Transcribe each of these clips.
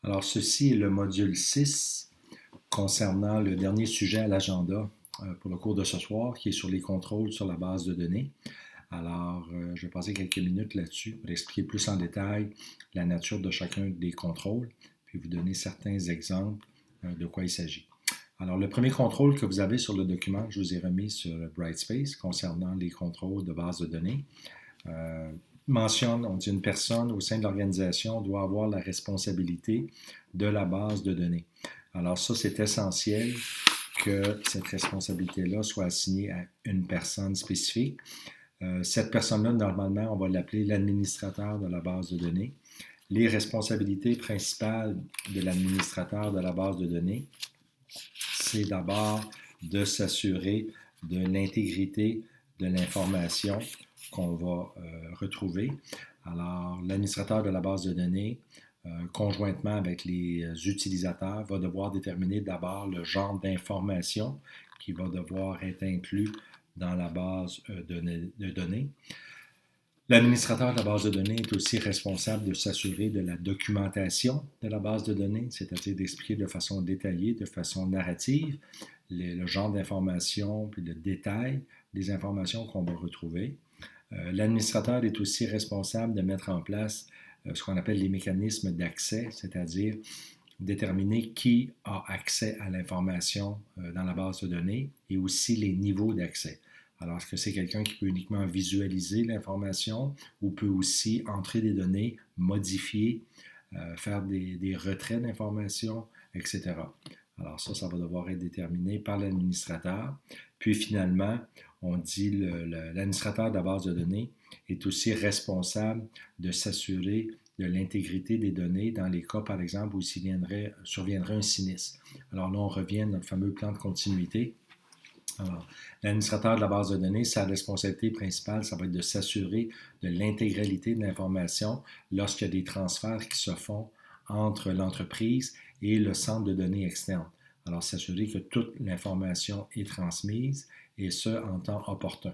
Alors, ceci est le module 6 concernant le dernier sujet à l'agenda pour le cours de ce soir, qui est sur les contrôles sur la base de données. Alors, je vais passer quelques minutes là-dessus pour expliquer plus en détail la nature de chacun des contrôles, puis vous donner certains exemples de quoi il s'agit. Alors, le premier contrôle que vous avez sur le document que je vous ai remis sur Brightspace concernant les contrôles de base de données mentionne, on dit une personne au sein de l'organisation doit avoir la responsabilité de la base de données. Alors ça, c'est essentiel que cette responsabilité-là soit assignée à une personne spécifique. Cette personne-là, normalement, on va l'appeler l'administrateur de la base de données. Les responsabilités principales de l'administrateur de la base de données, c'est d'abord de s'assurer de l'intégrité de l'information qu'on va retrouver. Alors, l'administrateur de la base de données, conjointement avec les utilisateurs, va devoir déterminer d'abord le genre d'information qui va devoir être inclus dans la base de données. L'administrateur de la base de données est aussi responsable de s'assurer de la documentation de la base de données, c'est-à-dire d'expliquer de façon détaillée, de façon narrative, le genre d'information puis le détail des informations qu'on va retrouver. L'administrateur est aussi responsable de mettre en place ce qu'on appelle les mécanismes d'accès, c'est-à-dire déterminer qui a accès à l'information dans la base de données et aussi les niveaux d'accès. Alors, est-ce que c'est quelqu'un qui peut uniquement visualiser l'information ou peut aussi entrer des données, modifier, faire des retraits d'informations, etc. Alors ça va devoir être déterminé par l'administrateur. Puis finalement, on dit l'administrateur de la base de données est aussi responsable de s'assurer de l'intégrité des données dans les cas, par exemple, où surviendrait un sinistre. Alors là, on revient à notre fameux plan de continuité. Alors, l'administrateur de la base de données, sa responsabilité principale, ça va être de s'assurer de l'intégralité de l'information lorsqu'il y a des transferts qui se font entre l'entreprise et le centre de données externe. Alors, s'assurer que toute l'information est transmise et ce, en temps opportun.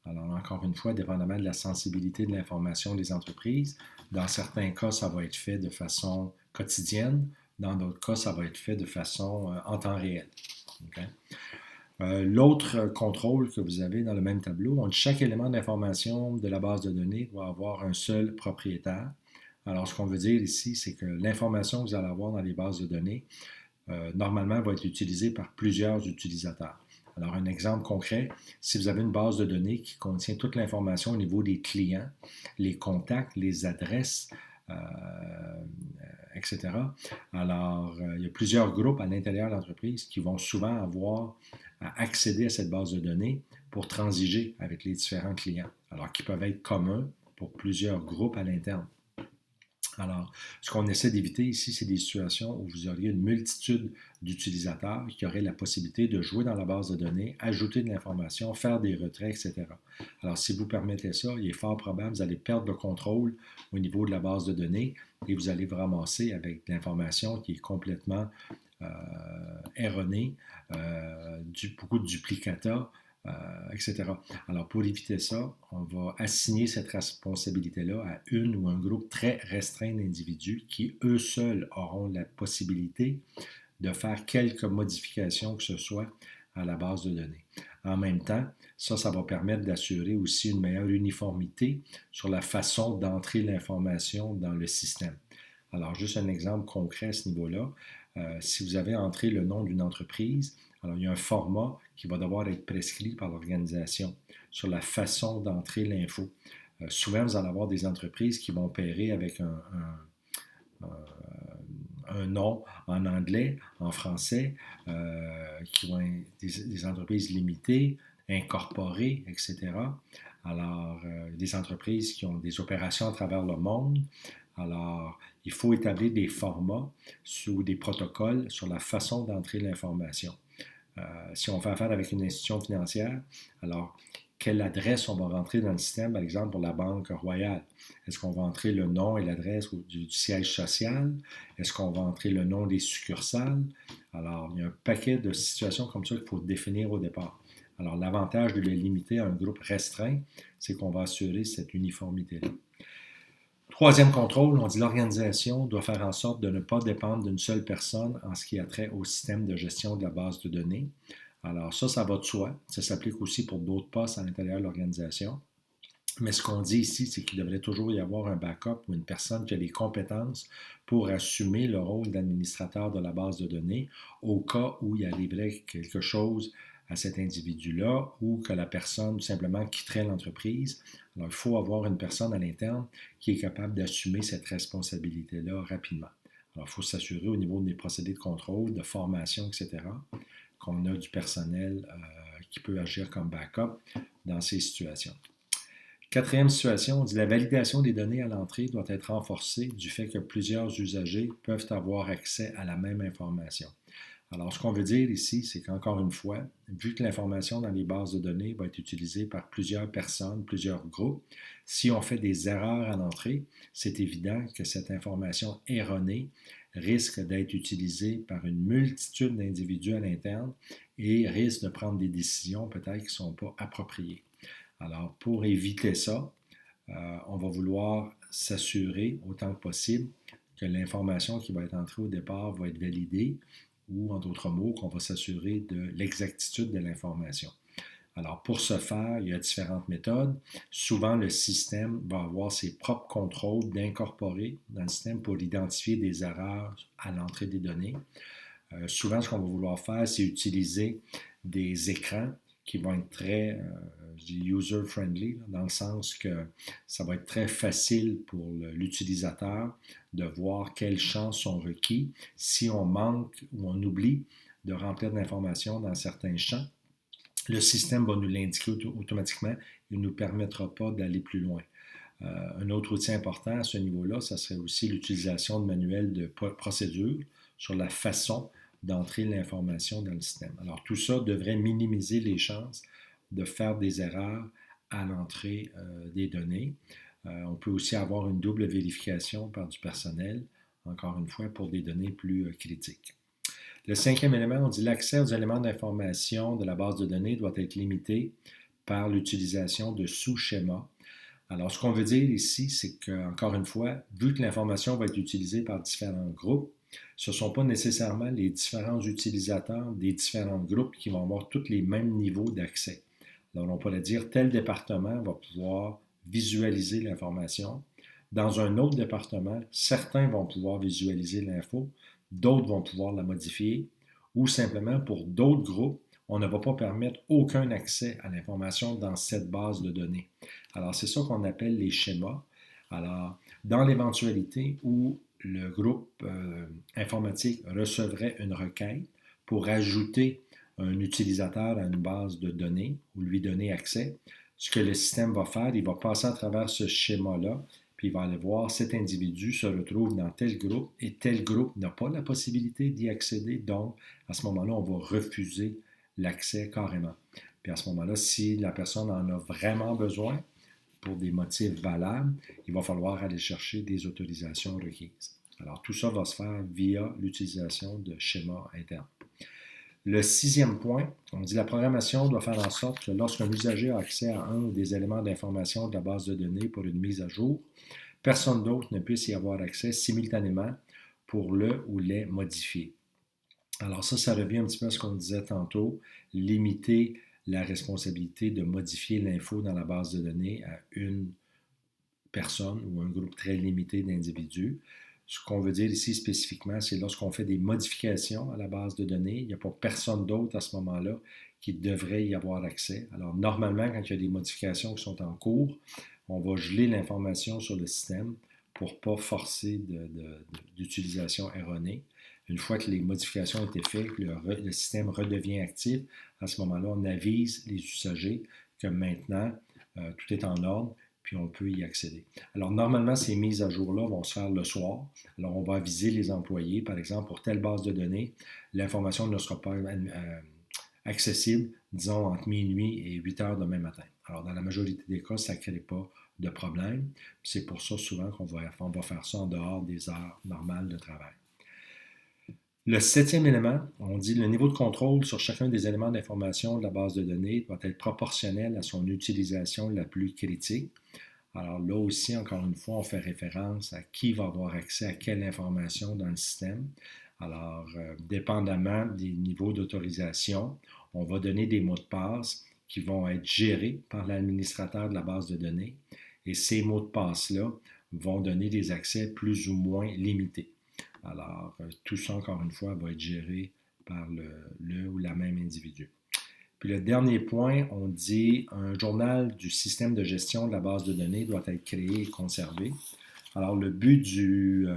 Alors, encore une fois, dépendamment de la sensibilité de l'information des entreprises, dans certains cas, ça va être fait de façon quotidienne, dans d'autres cas, ça va être fait de façon en temps réel. Okay? L'autre contrôle que vous avez dans le même tableau, chaque élément d'information de la base de données doit avoir un seul propriétaire. Alors, ce qu'on veut dire ici, c'est que l'information que vous allez avoir dans les bases de données, normalement, va être utilisée par plusieurs utilisateurs. Alors, un exemple concret, si vous avez une base de données qui contient toute l'information au niveau des clients, les contacts, les adresses, etc. Alors, il y a plusieurs groupes à l'intérieur de l'entreprise qui vont souvent avoir à accéder à cette base de données pour transiger avec les différents clients, alors qui peuvent être communs pour plusieurs groupes à l'interne. Alors, ce qu'on essaie d'éviter ici, c'est des situations où vous auriez une multitude d'utilisateurs qui auraient la possibilité de jouer dans la base de données, ajouter de l'information, faire des retraits, etc. Alors, si vous permettez ça, il est fort probable que vous allez perdre le contrôle au niveau de la base de données et vous allez vous ramasser avec de l'information qui est complètement erronée, beaucoup de duplicata, etc. Alors, pour éviter ça, on va assigner cette responsabilité-là à une ou un groupe très restreint d'individus qui, eux seuls, auront la possibilité de faire quelques modifications que ce soit à la base de données. En même temps, ça va permettre d'assurer aussi une meilleure uniformité sur la façon d'entrer l'information dans le système. Alors, juste un exemple concret à ce niveau-là. Si vous avez entré le nom d'une entreprise, alors il y a un format qui va devoir être prescrit par l'organisation sur la façon d'entrer l'info. Souvent, vous allez avoir des entreprises qui vont pairer avec un nom en anglais, en français, qui vont être des entreprises limitées, incorporées, etc. Alors, des entreprises qui ont des opérations à travers le monde. Alors, il faut établir des formats ou des protocoles sur la façon d'entrer l'information. Si on fait affaire avec une institution financière, alors quelle adresse on va rentrer dans le système, par exemple pour la Banque Royale? Est-ce qu'on va entrer le nom et l'adresse du siège social? Est-ce qu'on va entrer le nom des succursales? Alors, il y a un paquet de situations comme ça qu'il faut définir au départ. Alors, l'avantage de les limiter à un groupe restreint, c'est qu'on va assurer cette uniformité-là. Troisième contrôle, on dit l'organisation doit faire en sorte de ne pas dépendre d'une seule personne en ce qui a trait au système de gestion de la base de données. Alors ça va de soi. Ça s'applique aussi pour d'autres postes à l'intérieur de l'organisation. Mais ce qu'on dit ici, c'est qu'il devrait toujours y avoir un backup ou une personne qui a les compétences pour assumer le rôle d'administrateur de la base de données au cas où il arriverait quelque chose à cet individu-là ou que la personne tout simplement quitterait l'entreprise. Alors, il faut avoir une personne à l'interne qui est capable d'assumer cette responsabilité-là rapidement. Alors, il faut s'assurer au niveau des procédés de contrôle, de formation, etc., qu'on a du personnel qui peut agir comme backup dans ces situations. Quatrième situation, on dit la validation des données à l'entrée doit être renforcée du fait que plusieurs usagers peuvent avoir accès à la même information. Alors, ce qu'on veut dire ici, c'est qu'encore une fois, vu que l'information dans les bases de données va être utilisée par plusieurs personnes, plusieurs groupes, si on fait des erreurs à l'entrée, c'est évident que cette information erronée risque d'être utilisée par une multitude d'individus à l'interne et risque de prendre des décisions peut-être qui ne sont pas appropriées. Alors, pour éviter ça, on va vouloir s'assurer autant que possible que l'information qui va être entrée au départ va être validée ou, en d'autres mots, qu'on va s'assurer de l'exactitude de l'information. Alors, pour ce faire, il y a différentes méthodes. Souvent, le système va avoir ses propres contrôles d'incorporer dans le système pour identifier des erreurs à l'entrée des données. Souvent, ce qu'on va vouloir faire, c'est utiliser des écrans qui vont être très user-friendly, dans le sens que ça va être très facile pour l'utilisateur de voir quels champs sont requis. Si on manque ou on oublie de remplir de l'information dans certains champs, le système va nous l'indiquer automatiquement et ne nous permettra pas d'aller plus loin. Un autre outil important à ce niveau-là, ça serait aussi l'utilisation de manuels de procédure sur la façon d'entrer l'information dans le système. Alors, tout ça devrait minimiser les chances de faire des erreurs à l'entrée des données. On peut aussi avoir une double vérification par du personnel, encore une fois, pour des données plus critiques. Le cinquième élément, on dit l'accès aux éléments d'information de la base de données doit être limité par l'utilisation de sous-schémas. Alors, ce qu'on veut dire ici, c'est qu'encore une fois, vu que l'information va être utilisée par différents groupes, ce ne sont pas nécessairement les différents utilisateurs des différents groupes qui vont avoir tous les mêmes niveaux d'accès. Alors, on pourrait dire tel département va pouvoir visualiser l'information. Dans un autre département, certains vont pouvoir visualiser l'info, d'autres vont pouvoir la modifier, ou simplement pour d'autres groupes, on ne va pas permettre aucun accès à l'information dans cette base de données. Alors, c'est ça qu'on appelle les schémas. Alors, dans l'éventualité où le groupe informatique recevrait une requête pour ajouter un utilisateur à une base de données ou lui donner accès, ce que le système va faire, il va passer à travers ce schéma-là, puis il va aller voir cet individu se retrouve dans tel groupe et tel groupe n'a pas la possibilité d'y accéder. Donc, à ce moment-là, on va refuser l'accès carrément. Puis à ce moment-là, si la personne en a vraiment besoin, pour des motifs valables, il va falloir aller chercher des autorisations requises. Alors, tout ça va se faire via l'utilisation de schémas internes. Le sixième point, on dit la programmation doit faire en sorte que lorsqu'un usager a accès à un ou des éléments d'information de la base de données pour une mise à jour, personne d'autre ne puisse y avoir accès simultanément pour le ou les modifier. Alors ça revient un petit peu à ce qu'on disait tantôt, limiter la responsabilité de modifier l'info dans la base de données à une personne ou un groupe très limité d'individus. Ce qu'on veut dire ici spécifiquement, c'est lorsqu'on fait des modifications à la base de données, il n'y a pas personne d'autre à ce moment-là qui devrait y avoir accès. Alors normalement, quand il y a des modifications qui sont en cours, on va geler l'information sur le système pour ne pas forcer d'utilisation erronée. Une fois que les modifications ont été faites, le système redevient actif, à ce moment-là, on avise les usagers que maintenant, tout est en ordre, puis on peut y accéder. Alors, normalement, ces mises à jour-là vont se faire le soir. Alors, on va aviser les employés, par exemple, pour telle base de données, l'information ne sera pas accessible, disons, entre minuit et 8 heures demain matin. Alors, dans la majorité des cas, ça ne crée pas de problème. C'est pour ça, souvent, qu'on va faire ça en dehors des heures normales de travail. Le septième élément, on dit le niveau de contrôle sur chacun des éléments d'information de la base de données doit être proportionnel à son utilisation la plus critique. Alors là aussi, encore une fois, on fait référence à qui va avoir accès à quelle information dans le système. Alors, dépendamment des niveaux d'autorisation, on va donner des mots de passe qui vont être gérés par l'administrateur de la base de données. Et ces mots de passe-là vont donner des accès plus ou moins limités. Alors, tout ça, encore une fois, va être géré par le ou la même individu. Puis le dernier point, on dit un journal du système de gestion de la base de données doit être créé et conservé. Alors, le but du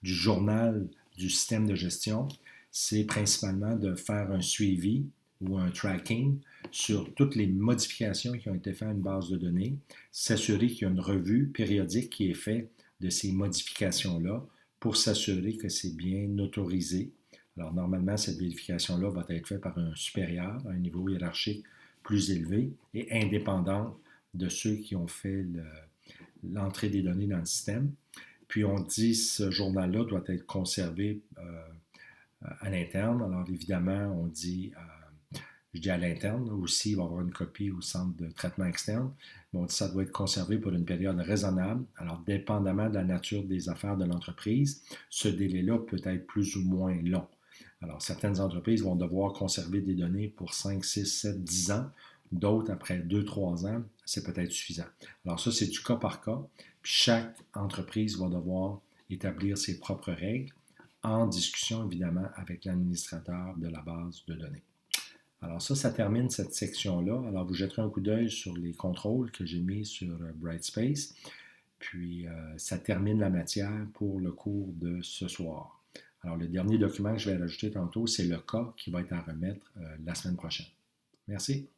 journal du système de gestion, c'est principalement de faire un suivi ou un tracking sur toutes les modifications qui ont été faites à une base de données, s'assurer qu'il y a une revue périodique qui est faite de ces modifications-là pour s'assurer que c'est bien autorisé. Alors, normalement, cette vérification-là va être faite par un supérieur à un niveau hiérarchique plus élevé et indépendante de ceux qui ont fait l'entrée des données dans le système. Puis on dit que ce journal-là doit être conservé à l'interne. Alors évidemment, on dit, je dis à l'interne, aussi il va y avoir une copie au centre de traitement externe, mais on dit que ça doit être conservé pour une période raisonnable. Alors dépendamment de la nature des affaires de l'entreprise, ce délai-là peut être plus ou moins long. Alors certaines entreprises vont devoir conserver des données pour 5, 6, 7, 10 ans. D'autres, après 2-3 ans, c'est peut-être suffisant. Alors ça, c'est du cas par cas. Puis chaque entreprise va devoir établir ses propres règles en discussion, évidemment, avec l'administrateur de la base de données. Alors ça termine cette section-là. Alors vous jetterez un coup d'œil sur les contrôles que j'ai mis sur Brightspace. Puis ça termine la matière pour le cours de ce soir. Alors le dernier document que je vais rajouter tantôt, c'est le cas qui va être à remettre la semaine prochaine. Merci.